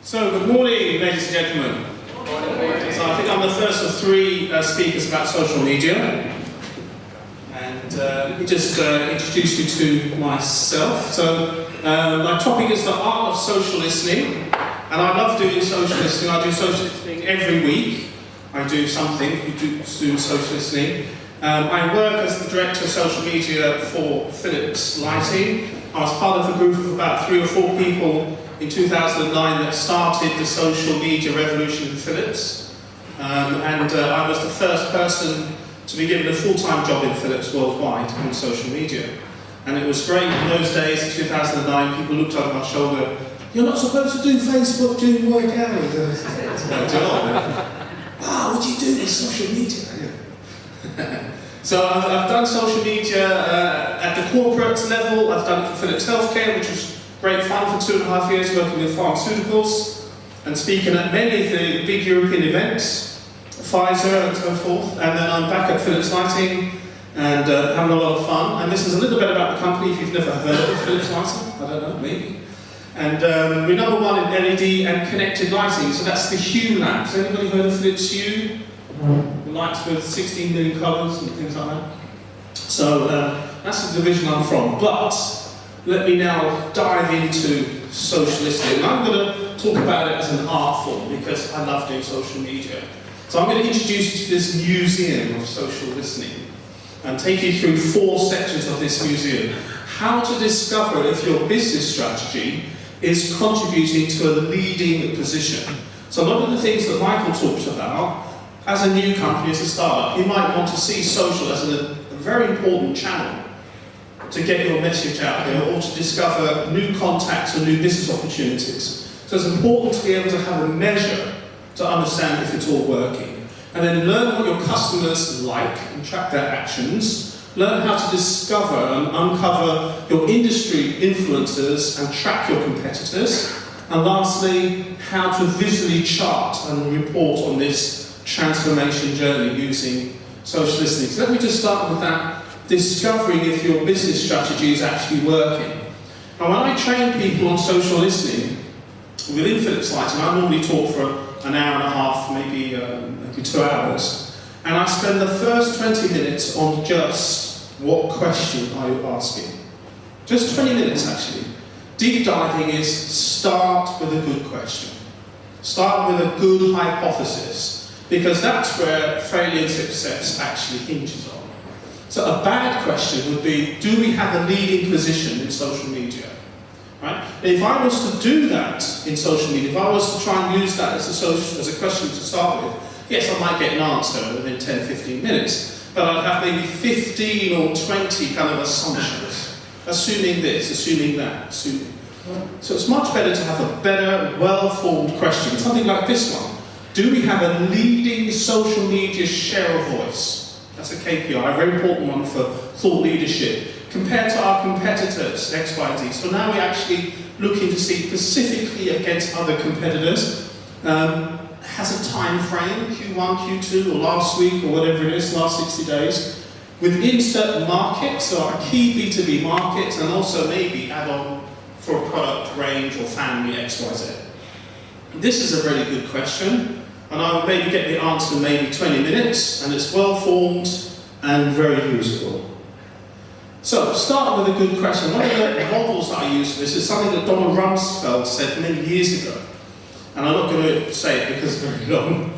So, good morning, ladies and gentlemen. So, I think I'm the first of three speakers about social media. And let me just introduce you to myself. So, my topic is the art of social listening. And I love doing social listening. I do social listening every week. I do something to do social listening. I work as the director of social media for Phillips Lighting. I was part of a group of about 3 or 4 people in 2009 that started the social media revolution in Philips. I was the first person to be given a full-time job in Philips worldwide in social media. And it was great in those days, in 2009, people looked over my shoulder, "You're not supposed to do Facebook during work hours." Wow, what do you do with social media? So I've done social media at the corporate level. I've done it for Philips Healthcare, which was great fun for 2.5 years working with pharmaceuticals and speaking at many of the big European events, Pfizer and so forth. And then I'm back at Phillips Lighting and having a lot of fun. And this is a little bit about the company if you've never heard of Phillips Lighting. I don't know, maybe. And we're number 1 in LED and connected lighting. So that's the Hue lamps. Has anybody heard of Philips Hue? The lights with 16 million colours and things like that. So that's the division I'm from. But let me now dive into social listening. I'm going to talk about it as an art form because I love doing social media. So I'm going to introduce you to this museum of social listening and take you through 4 sections of this museum. How to discover if your business strategy is contributing to a leading position. So a lot of the things that Michael talks about, as a new company, as a startup, you might want to see social as a very important channel to get your message out there or to discover new contacts or new business opportunities. So it's important to be able to have a measure to understand if it's all working. And then learn what your customers like and track their actions. Learn how to discover and uncover your industry influencers and track your competitors. And lastly, how to visually chart and report on this transformation journey using social listening. So let me just start with that. Discovering if your business strategy is actually working. And when I train people on social listening within Philips Lighting, I normally talk for an hour and a half, maybe 2 hours, and I spend the first 20 minutes on just what question are you asking. Just 20 minutes actually. Deep diving is start with a good question. Start with a good hypothesis, because that's where failure and success actually hinges on. So a bad question would be, do we have a leading position in social media? Right? If I was to do that in social media, if I was to try and use that as a question to start with, yes, I might get an answer within 10, 15 minutes, but I'd have maybe 15 or 20 kind of assumptions. Assuming this, assuming that, assuming. So it's much better to have a better, well-formed question. Something like this one. Do we have a leading social media share of voice? That's a KPI, a very important one for thought leadership. Compared to our competitors, X, Y, Z. So now we're actually looking to see specifically against other competitors. Has a time frame, Q1, Q2, or last week, or whatever it is, last 60 days. Within certain markets, so our key B2B markets, and also maybe add on for a product range or family X, Y, Z. This is a very good question. And I will maybe get the answer in maybe 20 minutes, and it's well-formed and very useful. So, start with a good question. One of the models that I use for this is something that Donald Rumsfeld said many years ago. And I'm not going to say it because it's very long.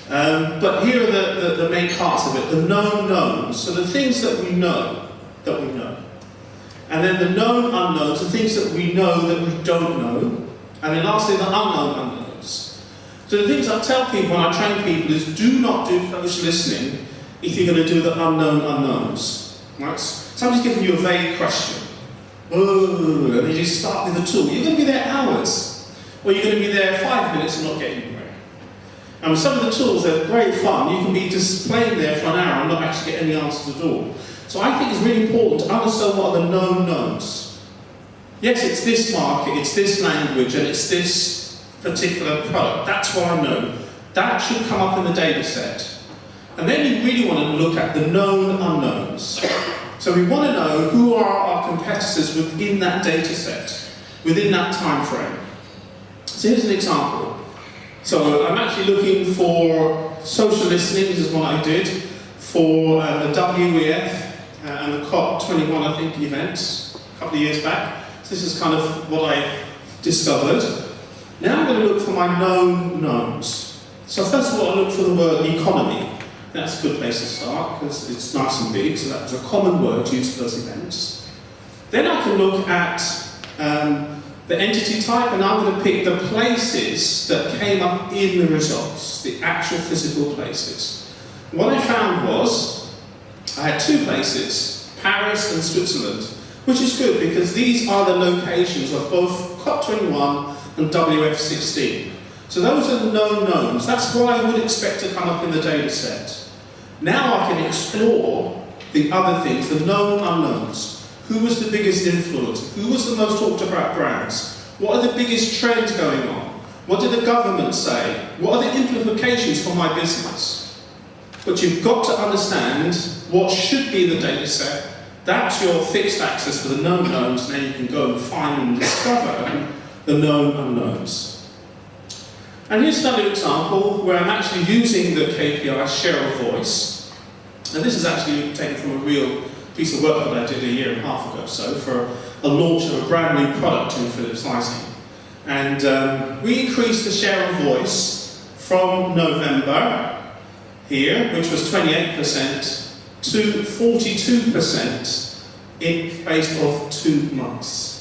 But here are the main parts of it. The known knowns, so the things that we know. And then the known unknowns, the things that we know that we don't know. And then lastly, the unknown unknowns. So the things I tell people when I train people is do not do social listening if you're going to do the unknown unknowns. Right? Somebody's giving you a vague question. Oh, and then you start with a tool. You're going to be there hours. Or you're going to be there 5 minutes and not get anywhere. And with some of the tools, they're great fun. You can be just playing there for an hour and not actually get any answers at all. So I think it's really important to understand what are the known knowns. Yes, it's this market, it's this language, and it's this particular product. That's what I know. That should come up in the data set. And then you really want to look at the known unknowns. So we want to know who are our competitors within that data set, within that time frame. So here's an example. So I'm actually looking for social listening. This is what I did for the WEF and the COP21, I think, events a couple of years back. So this is kind of what I discovered. Now I'm going to look for my known knowns. So first of all, I look for the word economy. That's a good place to start because it's nice and big, so that's a common word used for those events. Then I can look at the entity type, and I'm going to pick the places that came up in the results, the actual physical places. What I found was, I had two places, Paris and Switzerland, which is good because these are the locations of both COP21 and WF16. So those are the known knowns. That's what I would expect to come up in the data set. Now I can explore the other things, the known unknowns. Who was the biggest influencer? Who was the most talked about brands? What are the biggest trends going on? What did the government say? What are the implications for my business? But you've got to understand what should be the data set. That's your fixed access for the known knowns, and then you can go and find and discover the known unknowns. And here's another example where I'm actually using the KPI share of voice. And this is actually taken from a real piece of work that I did a year and a half ago or so for a launch of a brand new product in Phillips Lighting. And we increased the share of voice from November here, which was 28%, to 42% based off 2 months.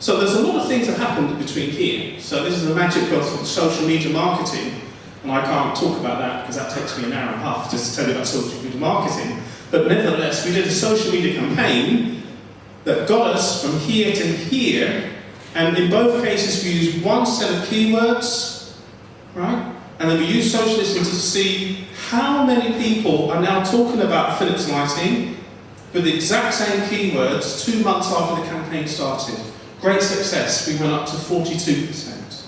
So there's a lot of things that happened between here. So this is the magic of social media marketing, and I can't talk about that because that takes me an hour and a half just to tell you about social media marketing. But nevertheless, we did a social media campaign that got us from here to here, and in both cases we used one set of keywords, right? And then we used social listening to see how many people are now talking about Phillips Lighting with the exact same keywords 2 months after the campaign started. Great success, we went up to 42%.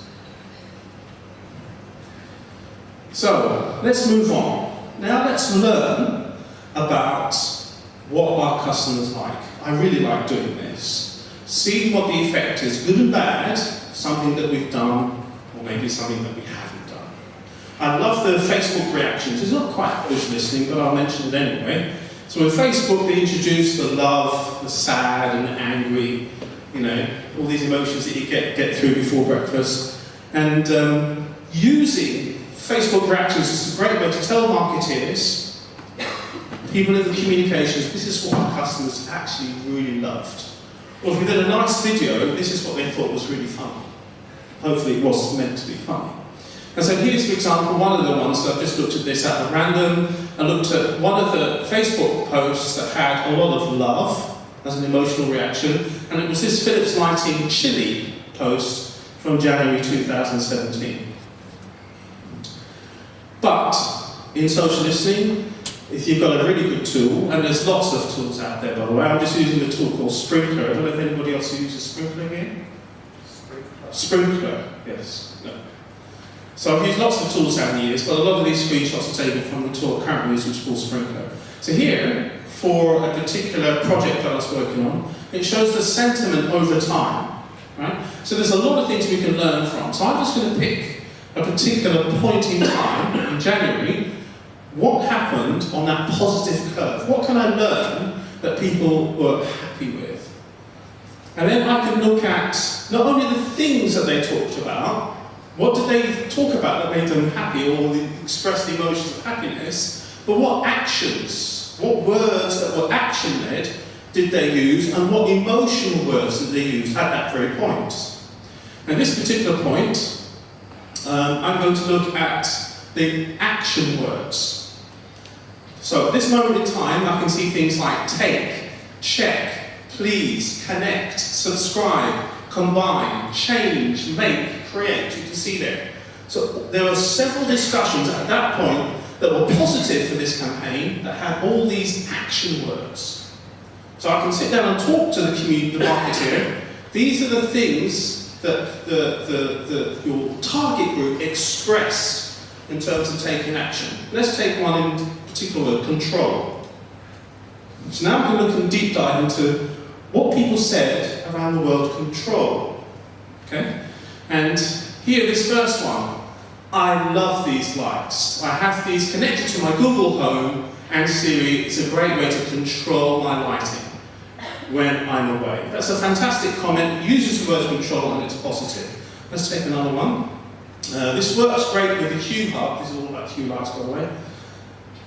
So, let's move on. Now let's learn about what our customers like. I really like doing this. See what the effect is, good and bad, something that we've done, or maybe something that we haven't done. I love the Facebook reactions. It's not quite push listening, but I'll mention it anyway. So with Facebook, they introduce the love, the sad and the angry, you know, all these emotions that you get through before breakfast. And using Facebook reactions is a great way to tell marketeers, people in the communications, this is what our customers actually really loved. Or if we did a nice video, this is what they thought was really funny. Hopefully it was meant to be funny. And so here's, for example, one of the ones, so I've just looked at this out of random, and looked at one of the Facebook posts that had a lot of love as an emotional reaction, and it was this Phillips Lighting chili post from January 2017. But in social listening, if you've got a really good tool, and there's lots of tools out there by the way, I'm just using a tool called Sprinkler. I don't know if anybody else uses Sprinkler here? Sprinkler, yes. No. So I've used lots of tools down the years, but a lot of these screenshots are taken from the tool I currently use, which is called Sprinkler. So here, for a particular project that I was working on, it shows the sentiment over time, right? So there's a lot of things we can learn from. So I'm just going to pick a particular point in time, in January, what happened on that positive curve? What can I learn that people were happy with? And then I can look at not only the things that they talked about, what did they talk about that made them happy or express the emotions of happiness, but what actions, what words that were action-led did they use, and what emotional words did they use at that very point? At this particular point, I'm going to look at the action words. So at this moment in time, I can see things like take, check, please, connect, subscribe, combine, change, make, create. You can see there. So there were several discussions at that point that were positive for this campaign that had all these action words. So I can sit down and talk to the marketeer. These are the things that your target group expressed in terms of taking action. Let's take one in particular, control. So now I'm going to look and deep dive into what people said around the word control. Okay? And Here, this first one, I love these lights. I have these connected to my Google Home and Siri. It's a great way to control my lighting when I'm away. That's a fantastic comment. It uses the word control and it's positive. Let's take another one. This works great with the Hue Hub. This is all about Hue lights, by the way.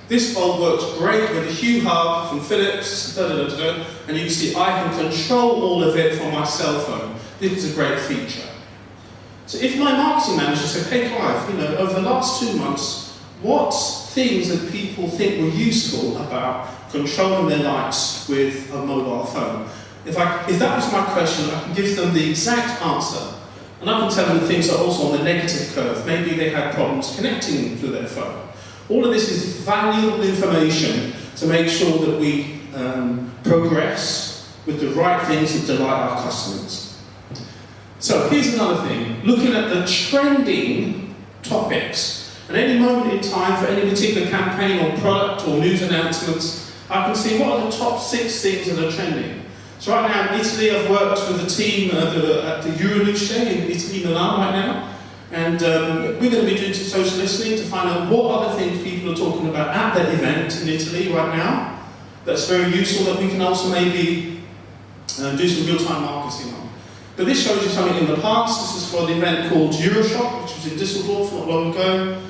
This bulb works great with the Hue Hub from Phillips, and you can see I can control all of it from my cell phone. This is a great feature. So if my marketing manager said, hey Clive, over the last 2 months, what things that people think were useful about controlling their lights with a mobile phone? If that was my question, I can give them the exact answer. And I can tell them things that are also on the negative curve. Maybe they had problems connecting to their phone. All of this is valuable information to make sure that we progress with the right things that delight our customers. So here's another thing. Looking at the trending topics. At any moment in time for any particular campaign or product or news announcements, I can see what are the top 6 things that are trending. So right now in Italy, I've worked with a team at the Euroluce in Italy, Milan right now. And we're going to be doing some social listening to find out what other things people are talking about at that event in Italy right now. That's very useful that we can also maybe do some real-time marketing on. But this shows you something in the past. This is for the event called Euroshop, which was in Düsseldorf not long ago.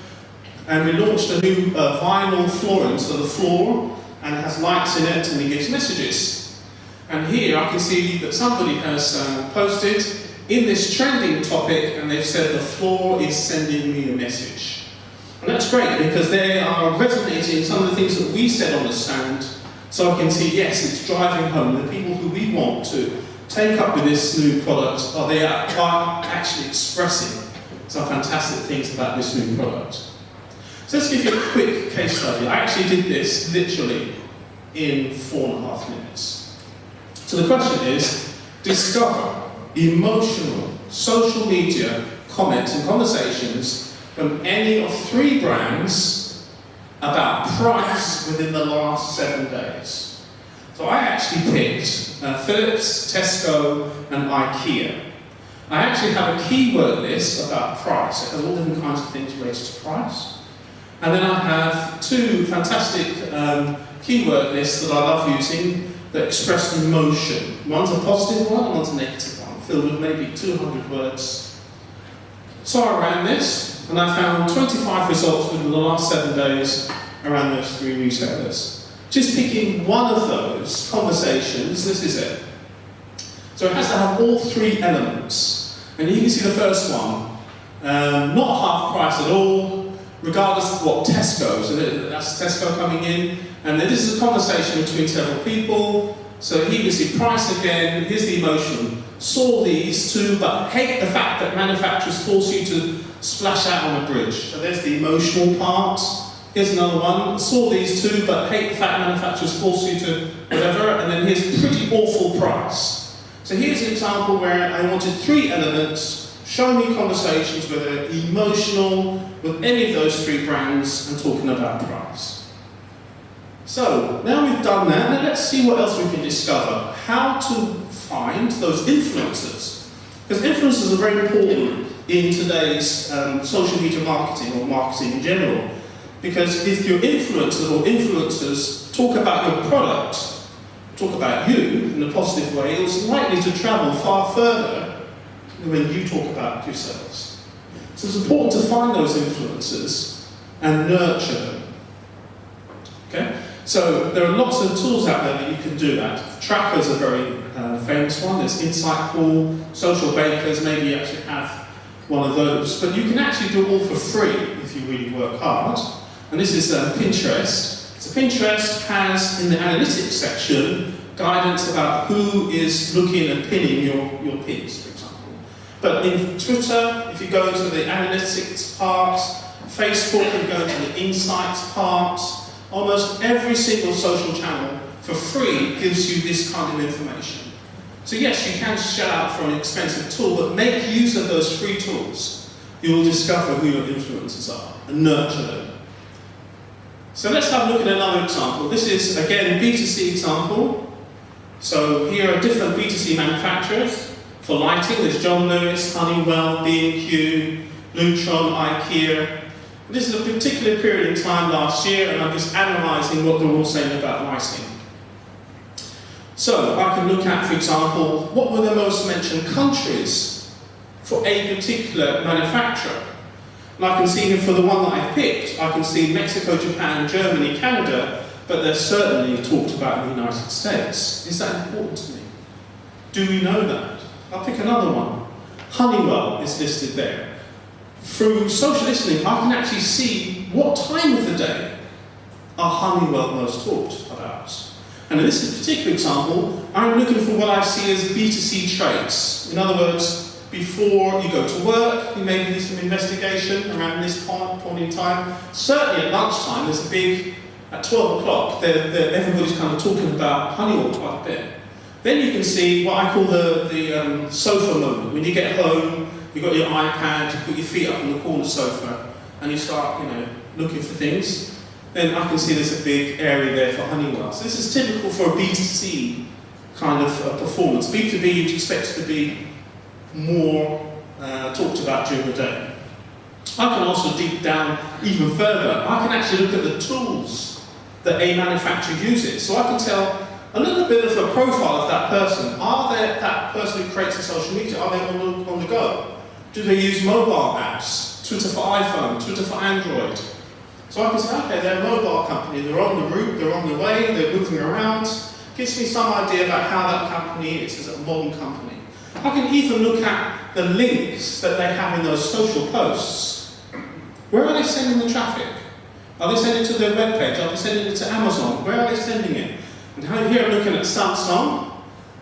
And we launched a new vinyl flooring, so the floor, and it has lights in it and it gives messages. And here I can see that somebody has posted in this trending topic, and they've said the floor is sending me a message. And that's great because they are resonating some of the things that we said on the stand, so I can see, yes, it's driving home the people who we want to take up with this new product are actually expressing some fantastic things about this new product. So let's give you a quick case study. I actually did this literally in 4.5 minutes. So the question is, discover emotional social media comments and conversations from any of 3 brands about price within the last 7 days. So I actually picked Philips, Tesco and IKEA. I actually have a keyword list about price. It has all different kinds of things related to price. And then I have 2 fantastic keyword lists that I love using that express emotion. One's a positive one and one's a negative one, filled with maybe 200 words. So I ran this, and I found 25 results within the last 7 days around those 3 retailers. Just picking one of those conversations, this is it. So it has to have all 3 elements. And you can see the first one, not half price at all, regardless of what Tesco, so that's Tesco coming in. And this is a conversation between several people. So here you see price again, here's the emotion. Saw these 2, but hate the fact that manufacturers force you to splash out on a bridge. So there's the emotional part. Here's another one. Saw these 2, but hate the fact manufacturers force you to whatever. And then here's pretty awful price. So here's an example where I wanted 3 elements. Show me conversations where they're emotional with any of those 3 brands and talking about price. So, now we've done that, now let's see what else we can discover. How to find those influencers. Because influencers are very important in today's social media marketing or marketing in general. Because if your influencer or influencers talk about your product, talk about you in a positive way, it's likely to travel far further than when you talk about yourselves. So it's important to find those influencers and nurture them. Okay? So there are lots of tools out there that you can do that. Tracker's a very famous one. There's Insightful, Social Bakers, maybe you actually have one of those. But you can actually do it all for free if you really work hard. And this is Pinterest. So Pinterest has, in the analytics section, guidance about who is looking and pinning your pins, for example. But in Twitter, if you go into the analytics part, Facebook, if you go into the insights part, almost every single social channel for free gives you this kind of information. So yes, you can shell out for an expensive tool, but make use of those free tools. You will discover who your influencers are and nurture them. So let's have a look at another example. This is, again, B2C example. So here are different B2C manufacturers. For lighting, there's John Lewis, Honeywell, B&Q, Lutron, IKEA. This is a particular period in time last year, and I'm just analysing what they're all saying about lighting. So, I can look at, for example, what were the most mentioned countries for a particular manufacturer. And I can see here for the one that I picked, I can see Mexico, Japan, Germany, Canada, but they're certainly talked about in the United States. Is that important to me? Do we know that? I'll pick another one. Honeywell is listed there. Through social listening, I can actually see what time of the day are Honeywell most talked about. And in this particular example, I'm looking for what I see as B2C traits. In other words, before you go to work, you may do some investigation around this point in time. Certainly at lunchtime, there's a big, at 12 o'clock, everybody's kind of talking about Honeywell quite a bit. Then you can see what I call the sofa moment. When you get home, you've got your iPad, you put your feet up on the corner sofa, and you start, looking for things. Then I can see there's a big area there for Honeywell. So this is typical for a B2C kind of performance. B2B, you'd expect to be more talked about during the day. I can also dig down even further. I can actually look at the tools that a manufacturer uses. So I can tell a little bit of a profile of that person. Are they that person who creates a social media? Are they on the go? Do they use mobile apps? Twitter for iPhone, Twitter for Android. So I can say, okay, they're a mobile company, they're on the route, they're on the way, they're moving around. Gives me some idea about how that company is as a modern company. I can even look at the links that they have in those social posts. Where are they sending the traffic? Are they sending it to their webpage? Are they sending it to Amazon? Where are they sending it? And here I'm looking at Samsung,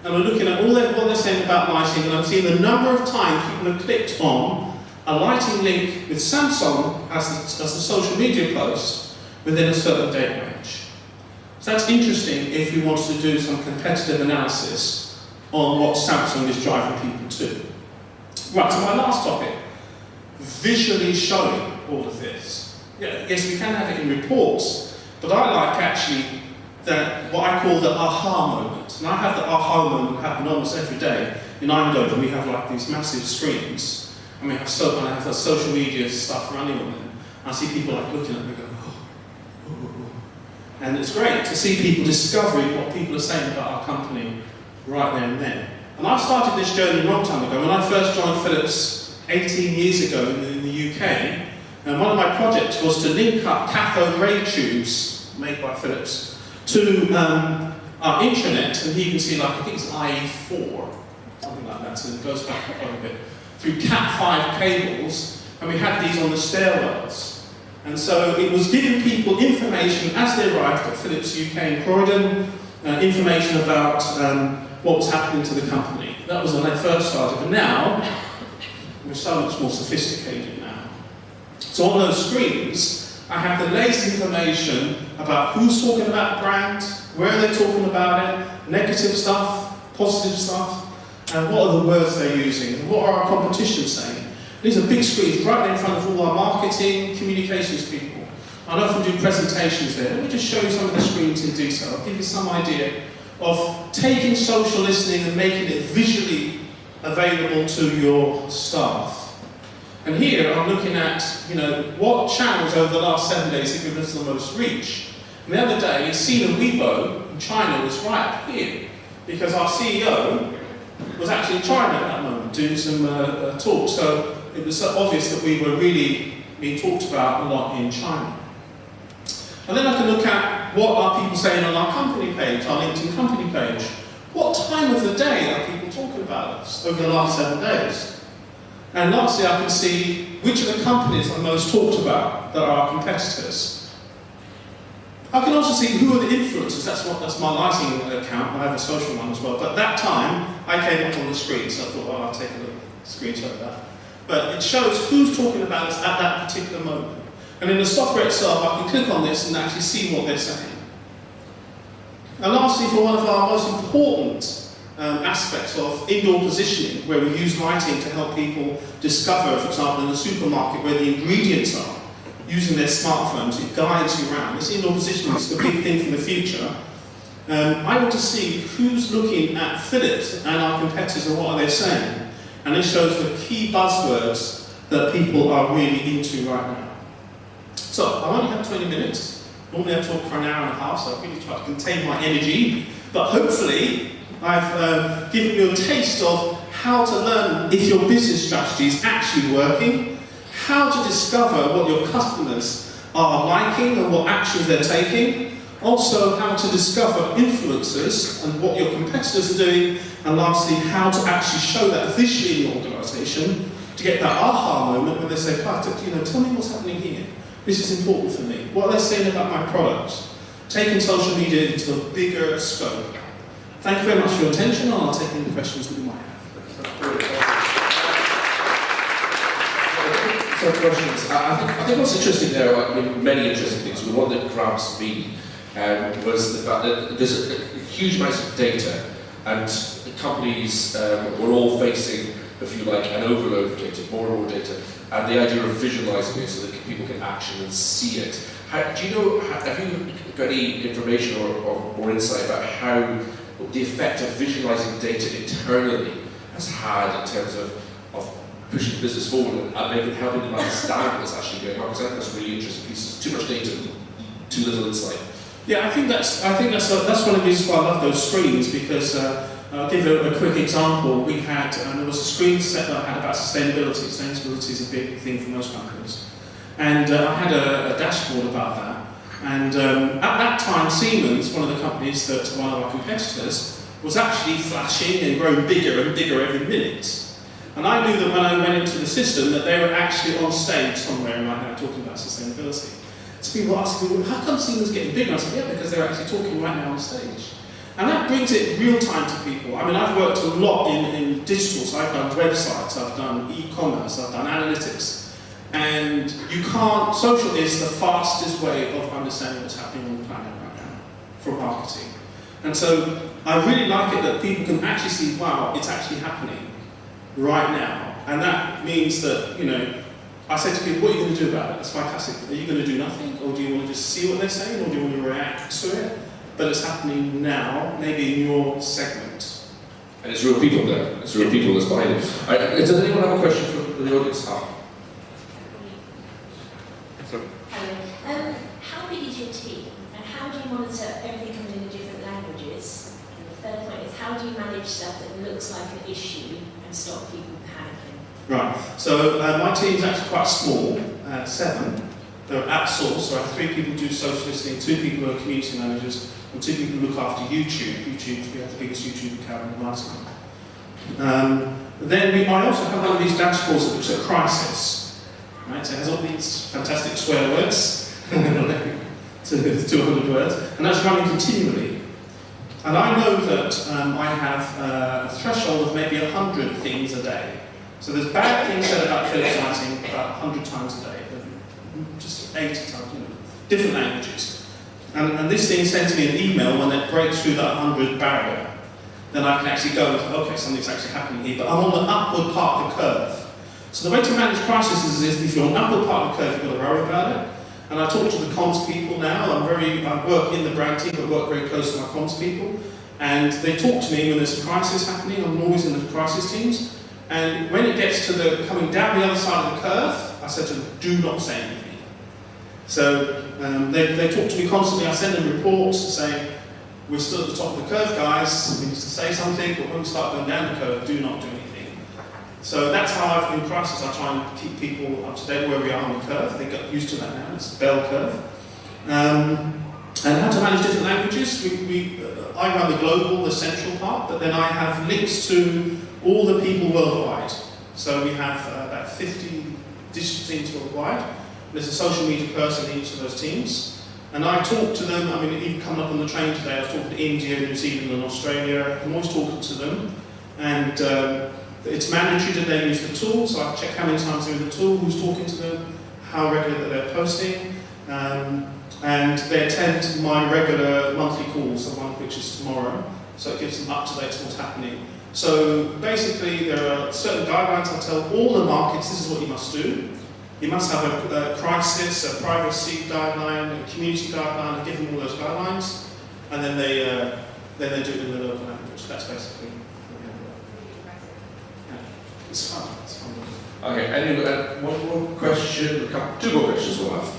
and I'm looking at what they're saying about lighting, and I'm seeing the number of times people have clicked on a lighting link with Samsung as the social media post within a certain date range. So that's interesting if you wanted to do some competitive analysis on what Samsung is driving people to. Right, so my last topic, visually showing all of this. Yeah, yes, we can have it in reports, but I like actually what I call the aha moment. And I have the aha moment happen almost every day. In Eindhoven, we have like these massive screens, and I have the social media stuff running on them. I see people like looking at them and go, oh. And it's great to see people discovering what people are saying about our company right there and then. And I started this journey a long time ago. When I first joined Phillips 18 years ago in the UK, and one of my projects was to link up cathode ray tubes made by Phillips to our intranet, and here you can see, like, I think it's IE4, something like that, so it goes back quite a bit, through Cat5 cables, and we had these on the stairwells. And so it was giving people information as they arrived at Phillips UK in Croydon, information about what was happening to the company. That was when they first started, but now, we're so much more sophisticated now. So on those screens, I have the latest information about who's talking about the brand, where are they talking about it, negative stuff, positive stuff, and what are the words they're using, and what are our competition saying. These are big screens right there in front of all our marketing, communications people. I often do presentations there. Let me just show you some of the screens in detail. I'll give you some idea of taking social listening and making it visually available to your staff. And here I'm looking at, what channels over the last 7 days have given us the most reach. And the other day, Sina Weibo in China was right up here, because our CEO was actually in China at that moment doing some talks. So it was so obvious that we were really being talked about a lot in China. And then I can look at what are people saying on our company page, our LinkedIn company page. What time of the day are people talking about us over the last 7 days? And lastly, I can see which of the companies are most talked about that are our competitors. I can also see who are the influencers. That's my lighting account. I have a social one as well. But that time, I came up on the screen, so I thought, well, I'll take a little screenshot of that. But it shows who's talking about us at that particular moment. And in the software itself, I can click on this and actually see what they're saying. And lastly, for one of our most important aspects of indoor positioning, where we use lighting to help people discover, for example, in the supermarket where the ingredients are, using their smartphones, it guides you around. This indoor positioning is the big thing for the future. I want to see who's looking at Phillips and our competitors and what are they saying. And it shows the key buzzwords that people are really into right now. So, I only have 20 minutes. Normally I talk for an hour and a half, so I've really tried to contain my energy. But hopefully, I've given you a taste of how to learn if your business strategy is actually working, how to discover what your customers are liking and what actions they're taking, also how to discover influencers and what your competitors are doing, and lastly, how to actually show that visually in your organisation to get that aha moment when they say, tell me what's happening here. This is important for me. What are they saying about my product? Taking social media into a bigger scope. Thank you very much for your attention, and I'll take any questions that you might have. So questions. I think what's interesting there, I mean, many interesting things, but one that grabs me was the fact that there's a huge amount of data, and companies were all facing, if you like, an overload of data, more and more data, and the idea of visualizing it so that people can action and see it. Do you know, have you got any information or insight about how the effect of visualizing data internally has had in terms of pushing the business forward and maybe helping them understand what's actually going on? Because I think that's really interesting piece. Too much data, too little insight. Yeah, I think that's one of the reasons why I love those screens, because I'll give you a quick example. We had there was a screen set that I had about sustainability. Sustainability is a big thing for most companies, and I had a dashboard about that. And at that time, Siemens, one of the companies that one of our competitors, was actually flashing and growing bigger and bigger every minute. And I knew that when I went into the system that they were actually on stage somewhere right now talking about sustainability. So people asked me, well, how come Siemens is getting bigger? And I said, yeah, because they're actually talking right now on stage. And that brings it real time to people. I mean, I've worked a lot in digital, so I've done websites, I've done e-commerce, I've done analytics. And social is the fastest way of understanding what's happening on the planet right now for marketing. And so I really like it that people can actually see, wow, it's actually happening right now. And that means that, I say to people, what are you going to do about it? That's fantastic. Are you going to do nothing? Or do you want to just see what they're saying? Or do you want to react to it? But it's happening now, maybe in your segment. And it's real people there. It's real people that's behind it. Does anyone have a question for the audience? Hello. How big is your team? And how do you monitor everything coming in different languages? And the third point is, how do you manage stuff that looks like an issue and stop people panicking? Right, so my team's actually quite small, 7. They're outsourced, so I have 3 people do social listening, 2 people are community managers, and 2 people look after YouTube. We have the biggest YouTube account in Iceland. I also have one of these dashboards that looks at crisis. Right, so it has all these fantastic swear words, to 200 words, and that's running continually. And I know that I have a threshold of maybe 100 things a day. So there's bad things said about Phillips Lighting about 100 times a day, just 80 times, different languages. And this thing sends me an email when it breaks through that 100 barrier. Then I can actually go, okay, something's actually happening here, but I'm on the upward part of the curve. So the way to manage crises is if you're on the upward part of the curve, you've got to worry about it. And I talk to the comms people now. I work in the brand team, but work very close to my comms people. And they talk to me when there's a crisis happening. I'm always in the crisis teams. And when it gets to coming down the other side of the curve, I said to them, do not say anything. So they talk to me constantly. I send them reports saying, we're still at the top of the curve, guys. We need to say something, but when we start going down the curve, do not do anything. So that's how in crisis I try and keep people up to date where we are on the curve. They get used to that now. It's a bell curve. And how to manage different languages. I run the global, the central part, but then I have links to all the people worldwide. So we have about 50 digital teams worldwide. There's a social media person in each of those teams. And I talk to them, even coming up on the train today, I was talking to India, New Zealand and Australia. I'm always talking to them. And it's mandatory that they use the tool, so I check how many times they're in the tool, who's talking to them, how regular they're posting. And they attend my regular monthly calls, the one which is tomorrow. So it gives them up to date to what's happening. So basically, there are certain guidelines I tell all the markets, this is what you must do. You must have a crisis, a privacy guideline, a community guideline, I give them all those guidelines. and then they do it in the local language. That's basically. Yeah. It's fun. It's fun. Okay, any, one more question, two more questions we'll have.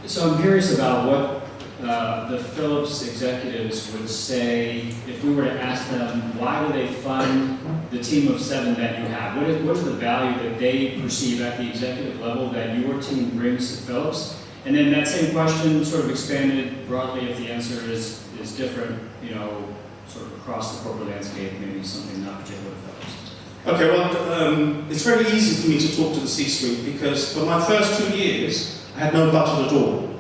So I'm curious about what the Phillips executives would say if we were to ask them, why do they fund the team of 7 that you have? What is the value that they perceive at the executive level that your team brings to Phillips? And then that same question sort of expanded broadly if the answer is different, sort of across the corporate landscape, maybe something not particular to Phillips. Okay, well, it's very easy for me to talk to the C-suite because for my first 2 years, I had no budget at all.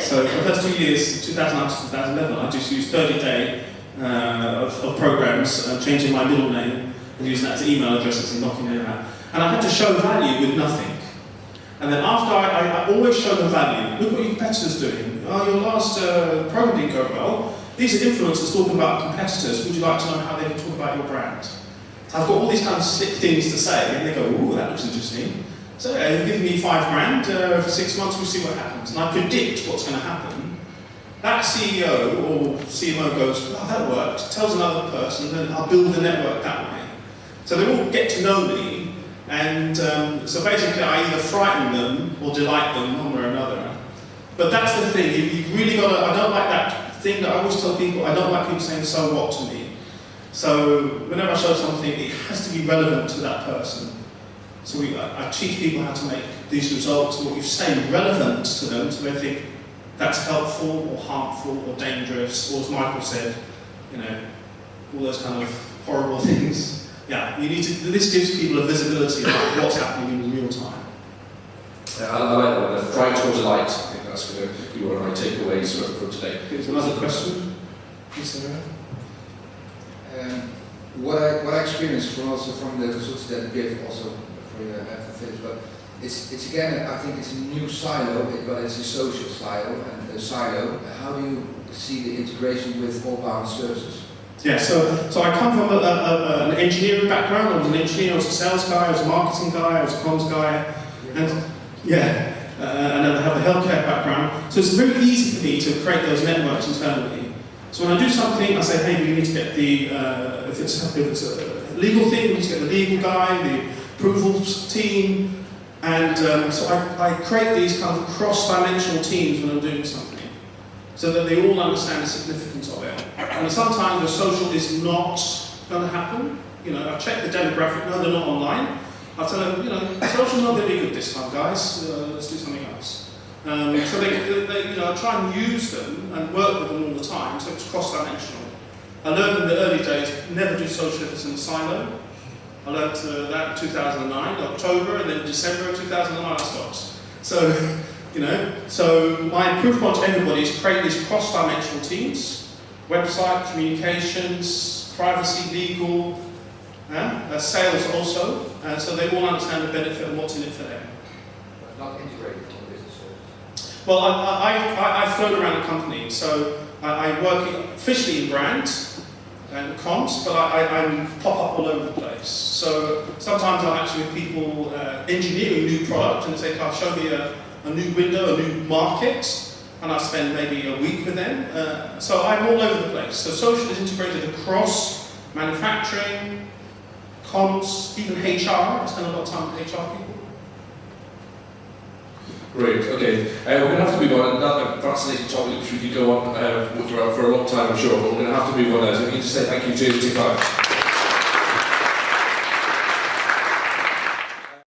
So for the first 2 years, 2009 to 2011, I just used 30-day of programs, changing my middle name and using that as email addresses and knocking it out. And I had to show value with nothing. And then after I always show them value. Look what your competitors doing. Oh, your last program didn't go well. These are influencers talking about competitors. Would you like to know how they can talk about your brand? So I've got all these kind of slick things to say, and they go, ooh, that looks interesting. So yeah, you give me $5,000 for 6 months, we'll see what happens. And I predict what's going to happen. That CEO or CMO goes, oh, that worked, tells another person, and then I'll build the network that way. So they all get to know me, and so basically I either frighten them or delight them one way or another. But that's the thing, you've really got to, I don't like that thing that I always tell people, I don't like people saying so what to me. So whenever I show something, it has to be relevant to that person. So I teach people how to make these results, what you say, relevant to them, so they think that's helpful or harmful or dangerous, or as Michael said, all those kind of horrible things. Yeah, this gives people a visibility of what's happening in real time. I like that one, try to delight. I think that's going to be one of my takeaways from today. Here's another question. What I experienced from the results that you gave also for Philips, but it's again, I think it's a new silo, but it's a social silo, and the silo. How do you see the integration with all-bound services? Yeah, so I come from an engineering background. I was an engineer, I was a sales guy, I was a marketing guy, I was a comms guy, and and I have a healthcare background. So it's very easy for me to create those networks internally. So when I do something, I say, hey, we need to get the, if it's a legal thing, we need to get the legal guy, the approvals team, and so I create these kind of cross-dimensional teams when I'm doing something, so that they all understand the significance of it. And sometimes the social is not going to happen. I check the demographic, no, they're not online. I tell them, social not going to be good this time, guys, let's do something else. So they I try and use them and work with them all the time, so it's cross-dimensional. I learned in the early days, never do social if it's in a silo. I learned that in 2009, October, and then December of 2009 I stopped. So, so my proof point to everybody is create these cross-dimensional teams, website, communications, privacy, legal, sales also, so they all understand the benefit and what's in it for them. But not integrated in business services. Well, I float around the company, so I work officially in brand and comms, but I pop up all over the place. So sometimes I'm actually with people engineering new product, and they say, "Can show me a new window, a new market," and I spend maybe a week with them. So I'm all over the place. So social is integrated across manufacturing, comms, even HR. I spend a lot of time with HR people. Great, okay. We're going to have to move on. Another fascinating topic which we could go on for a long time, I'm sure, but we're going to have to move on now. So we can just say thank you to Clive.